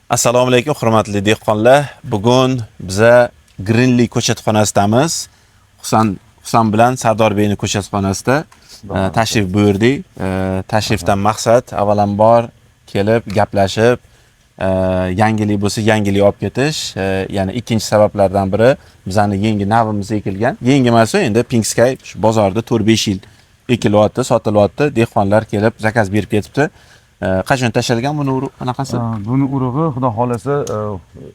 Assalomu alaykum hurmatli dehqonlar. Bugun biza Greenly ko'chatxonasidamiz. Husan bilan Sardorbeyning ko'chatxonasida tashrif buyurdik. Tashrifdan maqsad avvalambor kelib gaplashib, yangilik bo'lsa yangilik olib ketish. Ya'ni ikkinchi sabablardan biri bizani yangi navimiz ekilgan. Yangi emas, endi Pink Sky shu bozorda 4-5 yil ekilyapti, sotilyapti. Dehqonlar kelib zakaz berib ketibdi. Qachon tashalgan buni qanaqasi? Buni urug'i xudo xolasa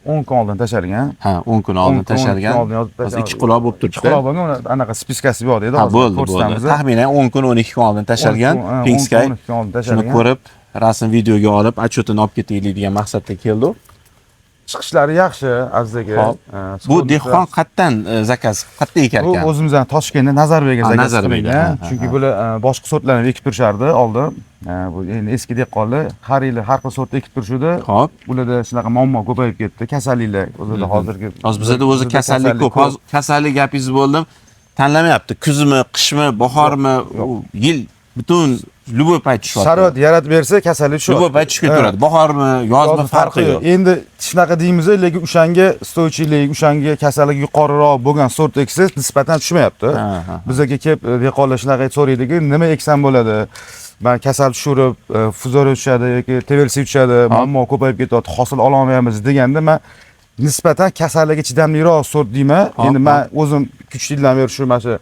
10 kun oldin tashalgan. Ha, 10 kun oldin tashalgan. Hozir 2 quloq bo'lib turibdi. 2 quloq bo'lgan, anaqa spiskasi bor edi. Ha, bo'ldi. Taxminan 10 kun, 12 kun oldin tashalgan. Pink Sky. Shuni ko'rib, rasm videoga olib, отчетini olib ketaylik degan maqsadda keldik. Chiqishlari yaxshi, Aziz aka. Bu dehqon qayerdan zakaz, qayerda ekan? Bu o'zimizdan Toshkentda Nazarbekga zakaz qilingan. Chunki bular boshqa sortlarni ekib turishardi oldin. Bu endi eski dehqonlar har yili har xil sort ekib turishdi. Hop. Ularda shunaqa muammo ko'payib ketdi. Kasalliklar o'zida hozirgi. Hozir bizda o'zi kasallik ko'p. Hozir kasallik gapingiz bo'ldim. Tanlamayapti. Kuzmi, qishmi, bahormi, yil butun любой payt tushyapti. Sharoit yaratib bersa kasallik shu. Любой payt tushib ketaveradi. Bahormi, yozmi farqi yo'q. Endi shunaqa deymiz, lekin o'shanga stoychilik, o'shanga kasallik yuqoriroq bo'lgan sort eksangiz nisbatan tushmayapti. Bizga kelib dehqonlar shunaqa so'raydiki, nima eksam bo'ladi? Ben kasal tushirib, fuzor tushadi yoki TVLC tushadi, muammo ko'payib ketyapti, hosil ola olmayapmiz deganda men nisbatan kasallikka chidamliroq sort deyman. Endi men o'zim kuchlidan beri shu mana shu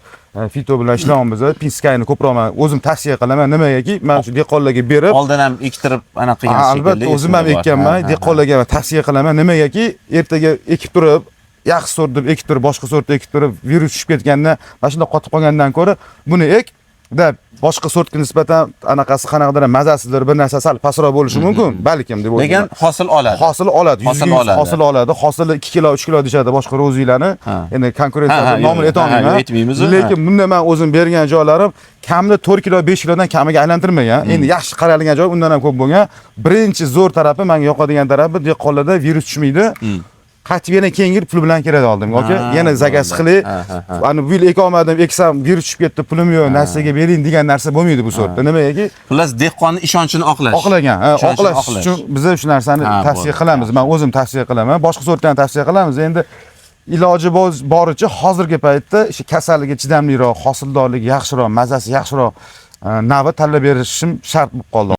fito bilan ishlayapmiz. Pink Sky'ni ko'proq men o'zim tavsiya qilaman. Nimagaki, men shu dehqonlarga berib, oldin ham ektirib anaqa qilgan shekilli. Albatta, o'zim ham ekkanman. Dehqonlarga tavsiya qilaman. Nimagaki, ertaga ekib turib, yaxshi sort deb ekib turib, boshqa sort ekib turib, virus tushib ketganda, mana shunday qotib qolgandan ko'ra, buni ek deb boshqa sortga nisbatan anaqasi qanaqadir mazasizdir, bir narsa sal pastroq bo'lishi mumkin, balkim deb o'ylayman. Lekin hosil oladi. Hosil oladi, 100% hosil oladi. Hosili 2 kilo, 3 kilo deshadi boshqa ro'ziylarni. Endi konkurensiya nomini aytolmayman. Lekin bunda men o'zim bergan joylarim kamida 4 kilo, 5 kilodan kamiga aylantirmagan. Endi yaxshi qaralgan joy undan ham ko'p bo'lgan. Birinchi zo'r tarafi, menga yoqadigan tarafi dehqonlarda virus tushmaydi. Qaytib yana keyingi pul bilan keladi oldimga, oka. Yana zakaz qilib, ani bu yil eka olmadim, eksam virus tushib ketdi, pulim yo'q, narsaga bering degan narsa bo'lmaydi bu sortda. Nimagaki? Xullas dehqonning ishonchini oqlash. Oqlagan, oqlash uchun biz shu narsani tavsiya qilamiz. Men o'zim tavsiya qilaman, boshqa sortlarni tavsiya qilamiz. Endi iloji boricha hozirgi paytda shu kasallikka chidamliroq, hosildorligi yaxshiroq, mazasi yaxshiroq navi tanlab berishim shart bo'lib qoldi.